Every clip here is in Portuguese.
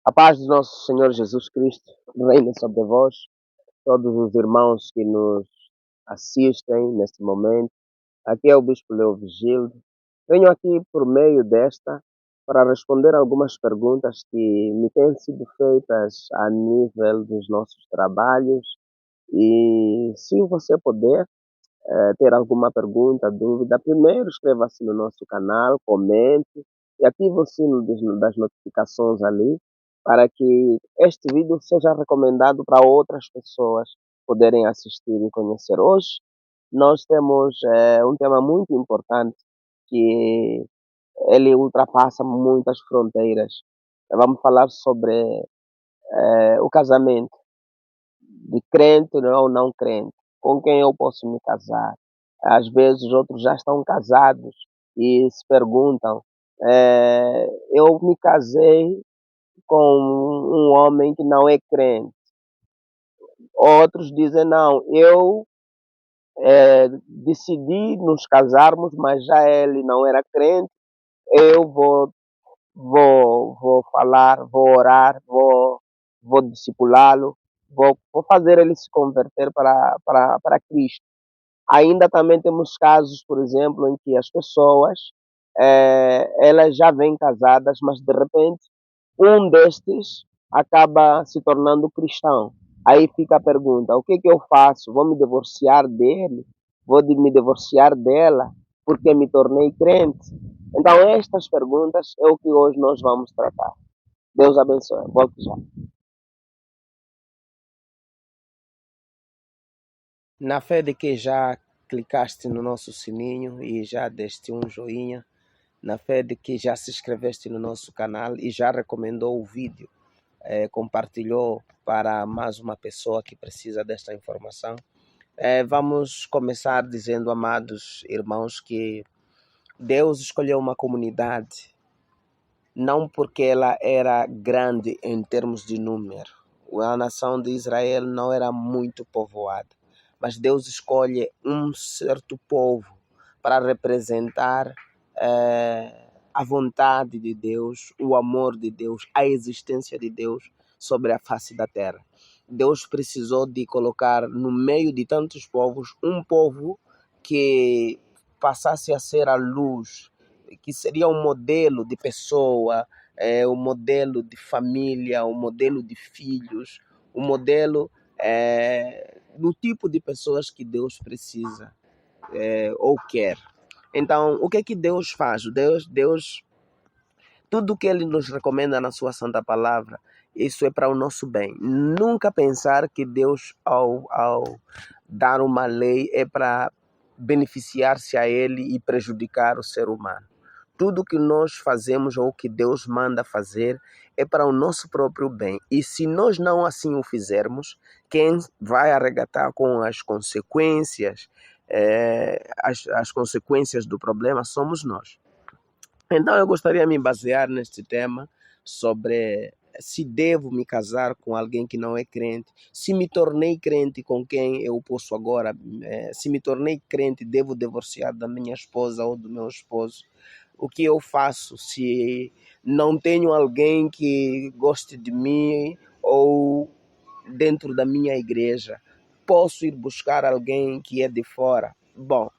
A paz do nosso Senhor Jesus Cristo reine sobre vós, todos os irmãos que nos assistem neste momento. Aqui é o Bispo Leo Vigildo. Venho aqui por meio desta para responder algumas perguntas que me têm sido feitas a nível dos nossos trabalhos. E se você puder ter alguma pergunta, dúvida, primeiro inscreva-se no nosso canal, comente e ative o sino das notificações ali para que este vídeo seja recomendado para outras pessoas poderem assistir e conhecer. Hoje nós temos um tema muito importante que ele ultrapassa muitas fronteiras. Vamos falar sobre o casamento de crente ou não crente, com quem eu posso me casar. Às vezes outros já estão casados e se perguntam, eu me casei com um homem que não é crente. Outros dizem, não, eu decidi nos casarmos, mas já ele não era crente, eu vou falar, vou orar, vou discipulá-lo, vou fazer ele se converter para Cristo. Ainda também temos casos, por exemplo, em que as pessoas elas já vêm casadas, mas de repente um destes acaba se tornando cristão. Aí fica a pergunta: o que eu faço? Vou me divorciar dele? Me divorciar dela porque me tornei crente? Então, estas perguntas é o que hoje nós vamos tratar. Deus abençoe. Volte já. Na fé de que já clicaste no nosso sininho e já deste um joinha, na fé de que já se inscreveste no nosso canal e já recomendou o vídeo, compartilhou para mais uma pessoa que precisa desta informação. Vamos começar dizendo, amados irmãos, que Deus escolheu uma comunidade não porque ela era grande em termos de número. A nação de Israel não era muito povoada, mas Deus escolhe um certo povo para representar a vontade de Deus, o amor de Deus, a existência de Deus sobre a face da terra. Deus precisou de colocar no meio de tantos povos um povo que passasse a ser a luz, que seria um modelo de pessoa, um modelo de família, um modelo de filhos, um modelo do tipo de pessoas que Deus precisa ou quer. Então, o que é que Deus faz? Deus, tudo que Ele nos recomenda na sua santa palavra, isso é para o nosso bem. Nunca pensar que Deus, ao dar uma lei, é para beneficiar-se a Ele e prejudicar o ser humano. Tudo que nós fazemos ou que Deus manda fazer é para o nosso próprio bem. E se nós não assim o fizermos, quem vai arregatar com as consequências, as consequências do problema somos nós. Então eu gostaria de me basear neste tema sobre se devo me casar com alguém que não é crente, se me tornei crente com quem eu posso agora, se me tornei crente, devo divorciar da minha esposa ou do meu esposo. O que eu faço se não tenho alguém que goste de mim ou dentro da minha igreja? Posso ir buscar alguém que é de fora? Bom,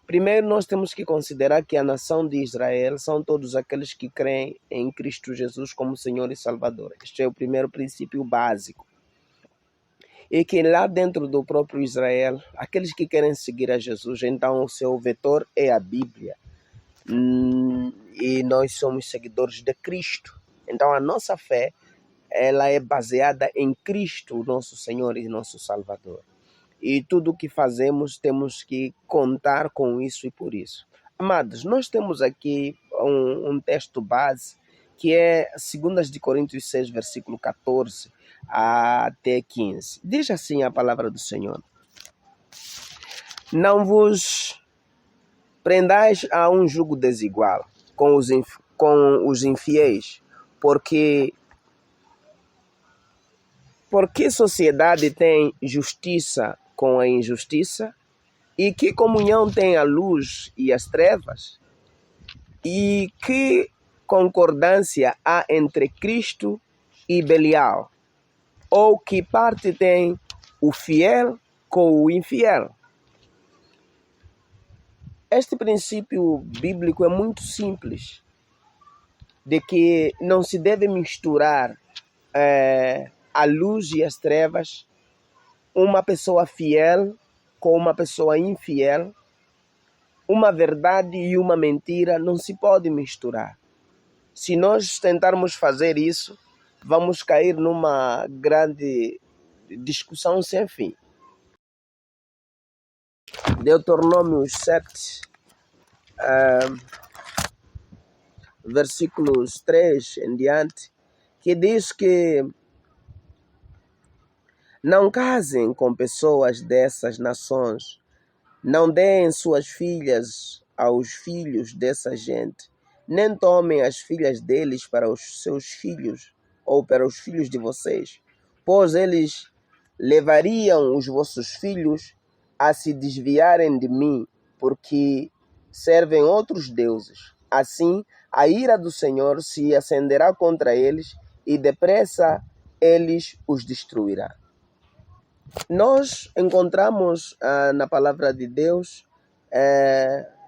primeiro nós temos que considerar que a nação de Israel são todos aqueles que creem em Cristo Jesus como Senhor e Salvador. Este é o primeiro princípio básico. E que lá dentro do próprio Israel, aqueles que querem seguir a Jesus, então o seu vetor é a Bíblia. E nós somos seguidores de Cristo. Então a nossa fé, ela é baseada em Cristo, nosso Senhor e nosso Salvador. E tudo o que fazemos temos que contar com isso e por isso. Amados, nós temos aqui um texto base que é 2 de Coríntios 6, versículo 14 até 15. Diz assim a palavra do Senhor: não vos prendais a um jugo desigual com os infiéis, porque sociedade tem justiça com a injustiça? E que comunhão tem a luz e as trevas? E que concordância há entre Cristo e Belial? Ou que parte tem o fiel com o infiel? Este princípio bíblico é muito simples, de que não se deve misturar a luz e as trevas, uma pessoa fiel com uma pessoa infiel, uma verdade e uma mentira não se pode misturar. Se nós tentarmos fazer isso, vamos cair numa grande discussão sem fim. Deuteronômio 7, versículos 3 em diante, que diz que não casem com pessoas dessas nações, não deem suas filhas aos filhos dessa gente, nem tomem as filhas deles para os seus filhos ou para os filhos de vocês, pois eles levariam os vossos filhos a se desviarem de mim, porque servem outros deuses. Assim, a ira do Senhor se acenderá contra eles e depressa eles os destruirá. Nós encontramos na palavra de Deus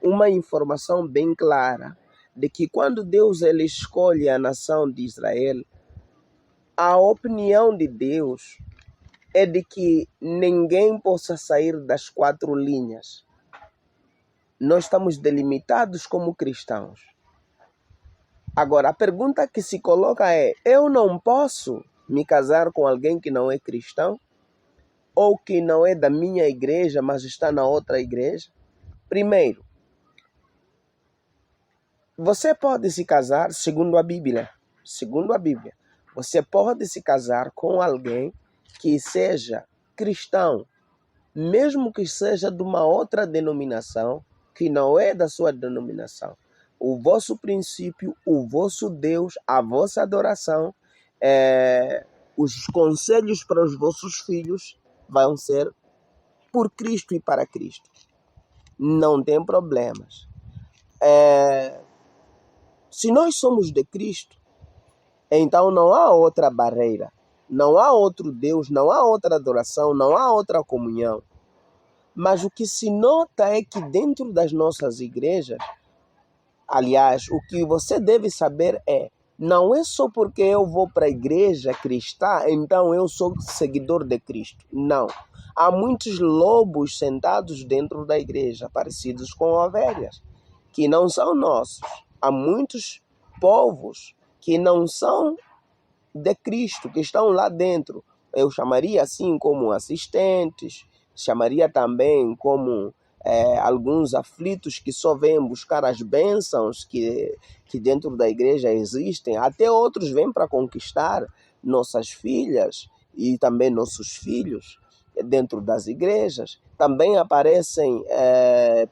uma informação bem clara de que quando Deus ele escolhe a nação de Israel, a opinião de Deus é de que ninguém possa sair das 4 linhas. Nós estamos delimitados como cristãos. Agora, a pergunta que se coloca é: eu não posso me casar com alguém que não é cristão? Ou que não é da minha igreja, mas está na outra igreja? Primeiro, você pode se casar segundo a Bíblia. Segundo a Bíblia, você pode se casar com alguém que seja cristão, mesmo que seja de uma outra denominação, que não é da sua denominação. O vosso princípio, o vosso Deus, a vossa adoração, os conselhos para os vossos filhos vão ser por Cristo e para Cristo. Não tem problemas. Se nós somos de Cristo, então não há outra barreira, não há outro Deus, não há outra adoração, não há outra comunhão. Mas o que se nota é que dentro das nossas igrejas, aliás, o que você deve saber é: não é só porque eu vou para a igreja cristã, então eu sou seguidor de Cristo. Não. Há muitos lobos sentados dentro da igreja, parecidos com ovelhas, que não são nossos. Há muitos povos que não são de Cristo, que estão lá dentro. Eu chamaria assim como assistentes, chamaria também como alguns aflitos que só vêm buscar as bênçãos que dentro da igreja existem. Até outros vêm para conquistar nossas filhas e também nossos filhos dentro das igrejas. Também aparecem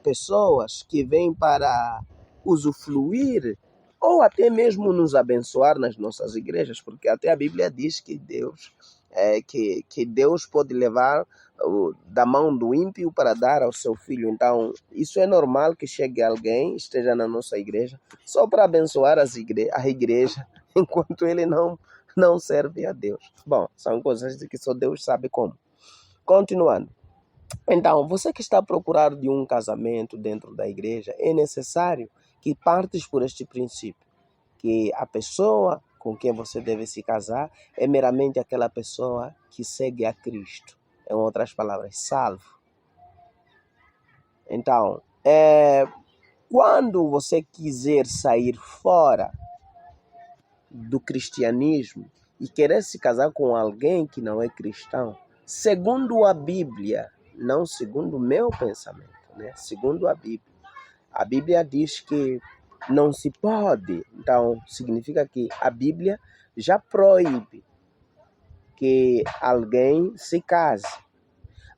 pessoas que vêm para usufruir ou até mesmo nos abençoar nas nossas igrejas, porque até a Bíblia diz que Deus pode levar da mão do ímpio para dar ao seu filho. Então, isso é normal que chegue alguém, esteja na nossa igreja, só para abençoar a igreja, enquanto ele não serve a Deus. Bom, são coisas que só Deus sabe como. Continuando. Então, você que está a procurar de um casamento dentro da igreja, é necessário que partes por este princípio, que a pessoa com quem você deve se casar é meramente aquela pessoa que segue a Cristo. Em outras palavras, salvo. Então, quando você quiser sair fora do cristianismo e querer se casar com alguém que não é cristão, segundo a Bíblia, não segundo o meu pensamento, né? Segundo a Bíblia diz que não se pode. Então, significa que a Bíblia já proíbe que alguém se case.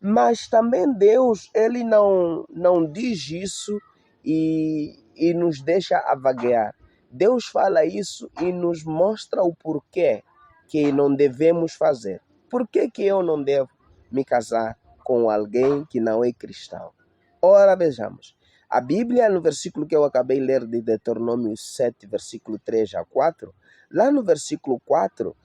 Mas também Deus, ele não diz isso e nos deixa a vaguear. Deus fala isso e nos mostra o porquê que não devemos fazer. Por que eu não devo me casar com alguém que não é cristão? Ora, vejamos. A Bíblia, no versículo que eu acabei de ler de Deuteronômio 7, versículo 3 a 4, lá no versículo 4,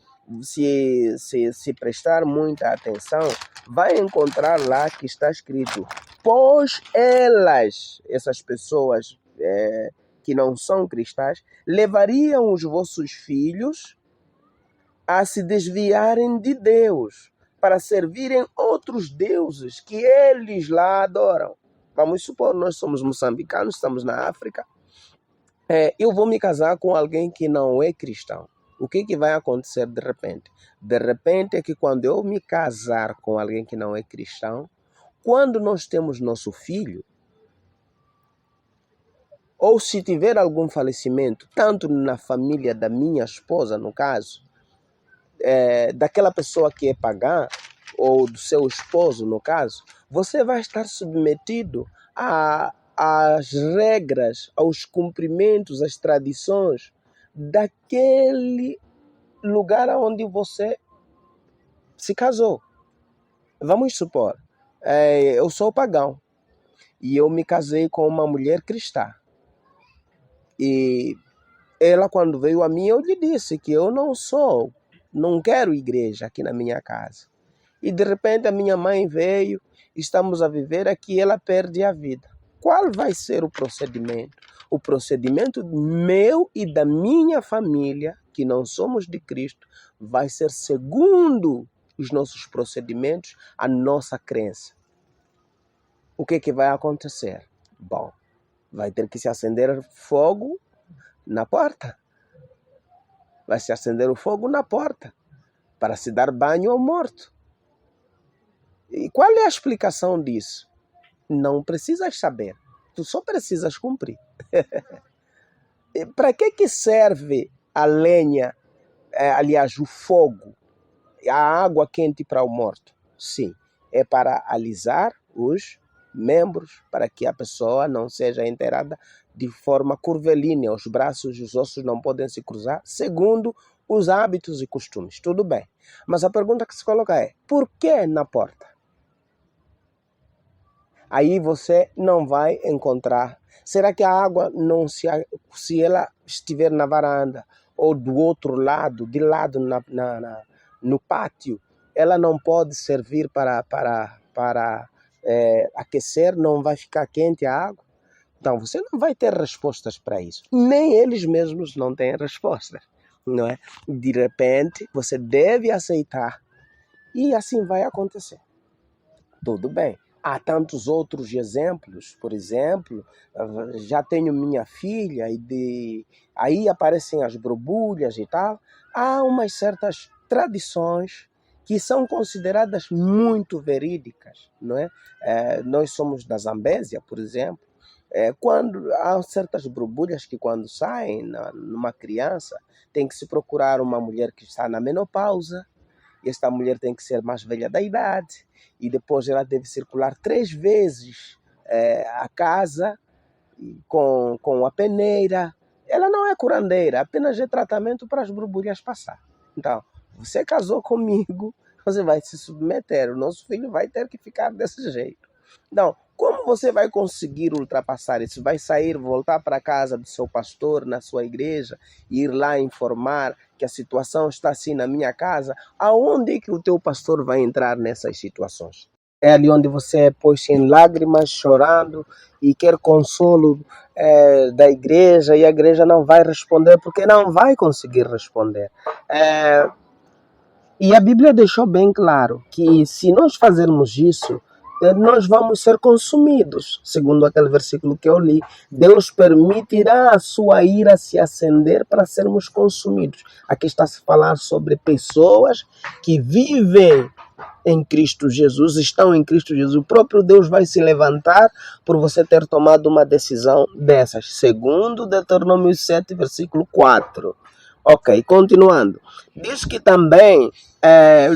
se prestar muita atenção, vai encontrar lá que está escrito: pois elas, essas pessoas que não são cristãs, levariam os vossos filhos a se desviarem de Deus, para servirem outros deuses que eles lá adoram. Vamos supor, nós somos moçambicanos, estamos na África. Eu vou me casar com alguém que não é cristão. O que vai acontecer de repente? De repente é que quando eu me casar com alguém que não é cristão, quando nós temos nosso filho, ou se tiver algum falecimento, tanto na família da minha esposa, no caso, daquela pessoa que é pagã, ou do seu esposo, no caso, você vai estar submetido às regras, aos cumprimentos, às tradições daquele lugar onde você se casou. Vamos supor, eu sou pagão e eu me casei com uma mulher cristã. E ela, quando veio a mim, eu lhe disse que eu não quero igreja aqui na minha casa. E de repente a minha mãe veio, estamos a viver aqui, ela perde a vida. Qual vai ser o procedimento? O procedimento meu e da minha família, que não somos de Cristo, vai ser segundo os nossos procedimentos, a nossa crença. O que vai acontecer? Bom, vai ter que se acender fogo na porta. Vai se acender o fogo na porta para se dar banho ao morto. E qual é a explicação disso? Não precisas saber. Tu só precisas cumprir. Para que serve a lenha, aliás, o fogo, a água quente para o morto? Sim, é para alisar os membros, para que a pessoa não seja enterrada de forma curvilínea. Os braços e os ossos não podem se cruzar, segundo os hábitos e costumes. Tudo bem. Mas a pergunta que se coloca é: por que na porta? Aí você não vai encontrar. Será que a água não se ela estiver na varanda ou do outro lado, de lado no pátio, ela não pode servir para aquecer, não vai ficar quente a água? Então você não vai ter respostas para isso. Nem eles mesmos não têm respostas, não é? De repente você deve aceitar e assim vai acontecer. Tudo bem. Há tantos outros exemplos, por exemplo, já tenho minha filha e aí aparecem as borbulhas e tal. Há umas certas tradições que são consideradas muito verídicas, não é? Nós somos da Zambésia, por exemplo. Quando há certas borbulhas que quando saem numa criança, tem que se procurar uma mulher que está na menopausa. Esta mulher tem que ser mais velha da idade e depois ela deve circular 3 vezes a casa com a peneira. Ela não é curandeira, apenas é tratamento para as borbulhas passar. Então, você casou comigo, você vai se submeter, o nosso filho vai ter que ficar desse jeito. Então, como você vai conseguir ultrapassar isso? Vai sair, voltar para a casa do seu pastor, na sua igreja, e ir lá informar que a situação está assim na minha casa? Aonde é que o teu pastor vai entrar nessas situações? É ali onde você é posto em lágrimas, chorando, e quer consolo da igreja, e a igreja não vai responder, porque não vai conseguir responder. E a Bíblia deixou bem claro que se nós fazermos isso, nós vamos ser consumidos. Segundo aquele versículo que eu li, Deus permitirá a sua ira se acender para sermos consumidos. Aqui está se falar sobre pessoas que vivem em Cristo Jesus, estão em Cristo Jesus. O próprio Deus vai se levantar por você ter tomado uma decisão dessas. Segundo Deuteronômio 7, versículo 4. Ok, continuando. Diz que também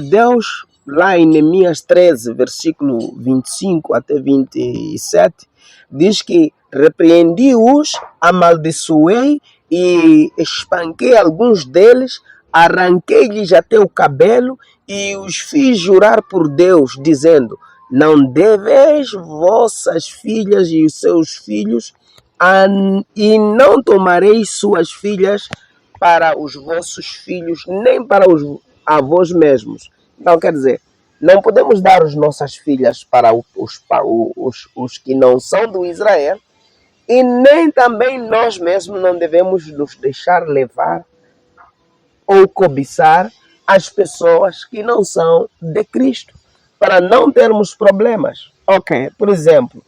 Deus, lá em Neemias 13, versículo 25 até 27, diz que repreendi-os, amaldiçoei e espanquei alguns deles, arranquei-lhes até o cabelo e os fiz jurar por Deus, dizendo: não deveis vossas filhas e os seus filhos, e não tomareis suas filhas para os vossos filhos, nem para a vós mesmos. Então, quer dizer, não podemos dar as nossas filhas para os que não são do Israel, e nem também nós mesmos não devemos nos deixar levar ou cobiçar as pessoas que não são de Cristo, para não termos problemas. Ok, por exemplo,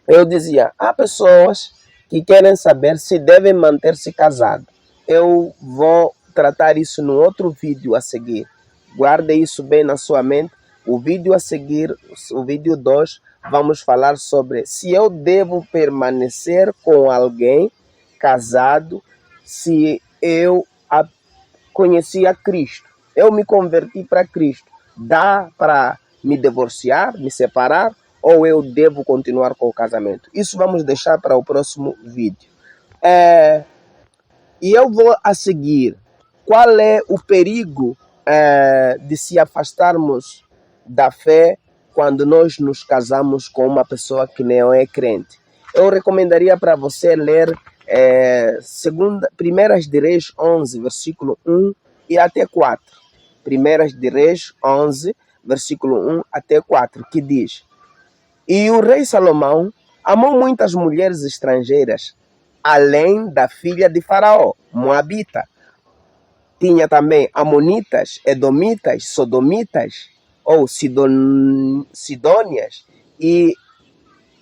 eu dizia, há pessoas que querem saber se devem manter-se casados. Eu vou tratar isso no outro vídeo a seguir. Guarde isso bem na sua mente. O vídeo a seguir, o vídeo 2, vamos falar sobre se eu devo permanecer com alguém casado se eu conheci a Cristo. Eu me converti para Cristo. Dá para me divorciar, me separar, ou eu devo continuar com o casamento? Isso vamos deixar para o próximo vídeo. E eu vou a seguir. Qual é o perigo de se afastarmos da fé quando nós nos casamos com uma pessoa que não é crente? Eu recomendaria para você ler 1 de Reis 11, versículo 1 e até 4. 1 de Reis 11, versículo 1 até 4, que diz: E o rei Salomão amou muitas mulheres estrangeiras, além da filha de Faraó, Moabita. Tinha também amonitas, edomitas, sodomitas, ou sidônias e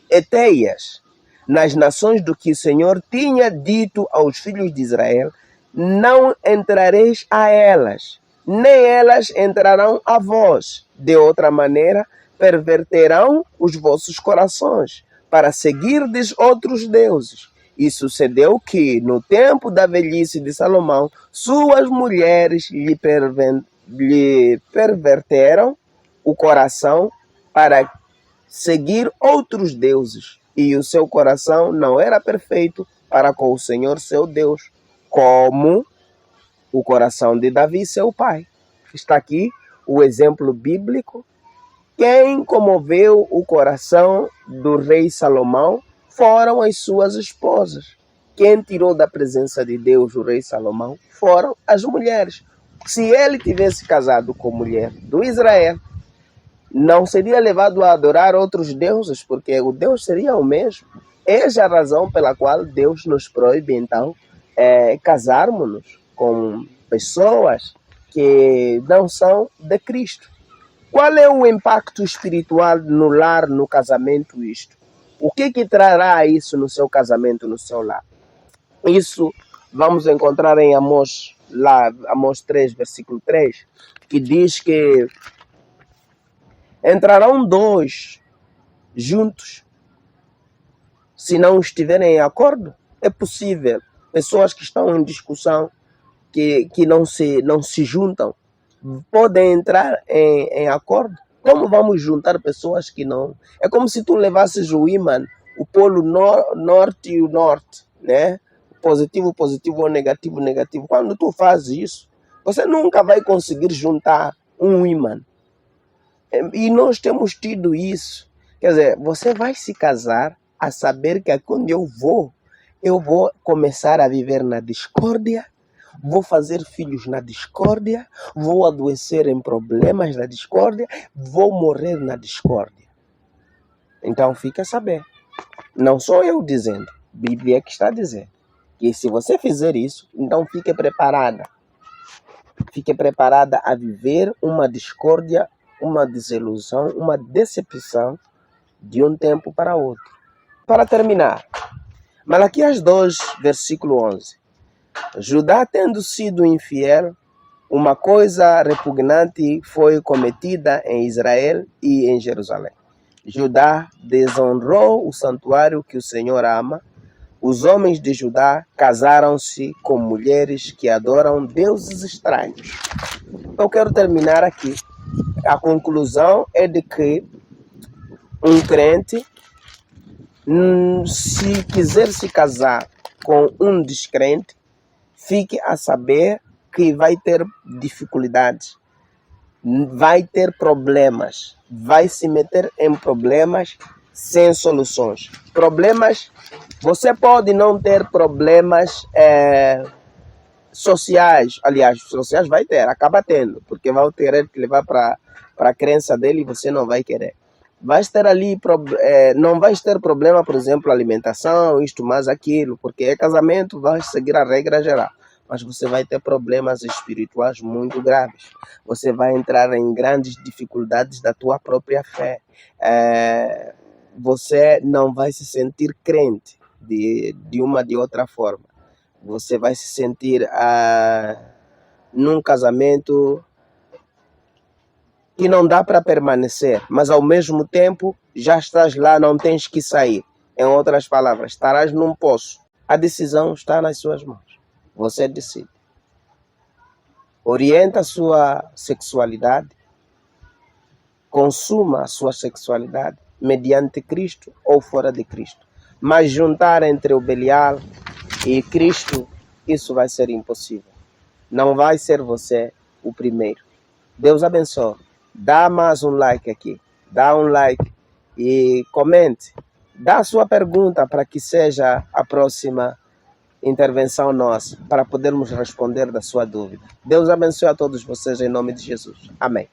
eteias. Nas nações do que o Senhor tinha dito aos filhos de Israel, não entrareis a elas, nem elas entrarão a vós. De outra maneira, perverterão os vossos corações, para seguirdes outros deuses. E sucedeu que, no tempo da velhice de Salomão, suas mulheres lhe perverteram o coração para seguir outros deuses. E o seu coração não era perfeito para com o Senhor seu Deus, como o coração de Davi, seu pai. Está aqui o exemplo bíblico. Quem comoveu o coração do rei Salomão foram as suas esposas. Quem tirou da presença de Deus o rei Salomão foram as mulheres. Se ele tivesse casado com mulher do Israel, não seria levado a adorar outros deuses, porque o Deus seria o mesmo. Essa é a razão pela qual Deus nos proíbe, então, casarmos-nos com pessoas que não são de Cristo. Qual é o impacto espiritual no lar, no casamento, isto? O que trará isso no seu casamento, no seu lar? Isso vamos encontrar em Amós 3, versículo 3, que diz que entrarão dois juntos se não estiverem em acordo. É possível. Pessoas que estão em discussão, que não se juntam, podem entrar em acordo. Como vamos juntar pessoas que não... É como se tu levasses o ímã, o polo norte e o norte, né? Positivo, positivo ou negativo, negativo. Quando tu fazes isso, você nunca vai conseguir juntar um ímã. E nós temos tido isso. Quer dizer, você vai se casar a saber que quando eu vou começar a viver na discórdia, vou fazer filhos na discórdia, vou adoecer em problemas na discórdia, vou morrer na discórdia. Então fica a saber. Não sou eu dizendo, a Bíblia que está dizendo. Que se você fizer isso, então fique preparada. Fique preparada a viver uma discórdia, uma desilusão, uma decepção de um tempo para outro. Para terminar, Malaquias 2, versículo 11. Judá tendo sido infiel, uma coisa repugnante foi cometida em Israel e em Jerusalém. Judá desonrou o santuário que o Senhor ama. Os homens de Judá casaram-se com mulheres que adoram deuses estranhos. Eu quero terminar aqui. A conclusão é de que um crente, se quiser se casar com um descrente, fique a saber que vai ter dificuldades, vai ter problemas, vai se meter em problemas sem soluções. Problemas, você pode não ter problemas sociais, aliás, sociais vai ter, acaba tendo, porque vai querer te levar para a crença dele e você não vai querer. Vais ter ali, não vais ter problema, por exemplo, alimentação, isto mais aquilo, porque é casamento, vais seguir a regra geral. Mas você vai ter problemas espirituais muito graves. Você vai entrar em grandes dificuldades da tua própria fé. Você não vai se sentir crente de uma de outra forma. Você vai se sentir num casamento que não dá para permanecer, mas ao mesmo tempo já estás lá, não tens que sair. Em outras palavras, estarás num poço. A decisão está nas suas mãos. Você decide. Orienta a sua sexualidade, consuma a sua sexualidade mediante Cristo ou fora de Cristo. Mas juntar entre o Belial e Cristo, isso vai ser impossível. Não vai ser você o primeiro. Deus abençoe. Dá mais um like aqui. Dá um like e comente. Dá a sua pergunta para que seja a próxima intervenção nossa, para podermos responder da sua dúvida. Deus abençoe a todos vocês em nome de Jesus. Amém.